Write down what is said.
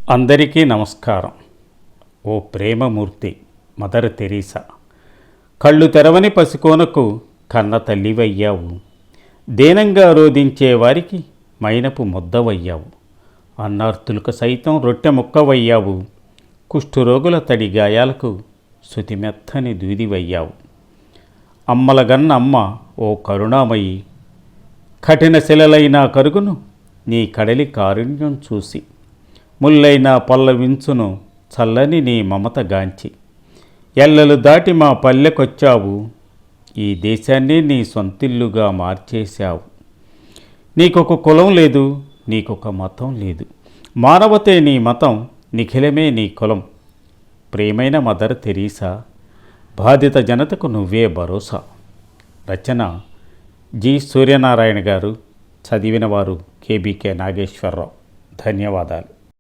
అందరికీ నమస్కారం. ఓ ప్రేమమూర్తి mother Teresa, కళ్ళు తెరవని పసికోనకు కన్న తల్లివయ్యావు. దీనంగా రోధించే వారికి మైనపు ముద్దవయ్యావు. అన్నార్తులకు సైతం రొట్టె ముక్కవయ్యావు. కుష్ఠరోగుల తడి గాయాలకు శుతిమెత్తని దూదివయ్యావు. అమ్మలగన్న అమ్మ ఓ కరుణామయి, కఠిన శిలలైన కరుగును నీ కడలి కారుణ్యం చూసి, ముల్లైన పల్లవించును చల్లని నీ మమత గాంచి, ఎల్లలు దాటి మా పల్లెకొచ్చావు. ఈ దేశాన్ని నీ సొంతిల్లుగా మార్చేశావు. నీకొక కులం లేదు, నీకొక మతం లేదు. మానవతే నీ మతం, నిఖిలమే నీ కులం. ప్రియమైన మదర్ తెరీసా, బాధిత జనతకు నువ్వే భరోసా. రచన జి సూర్యనారాయణ గారు. చదివినవారు కేబీకే నాగేశ్వరరావు. ధన్యవాదాలు.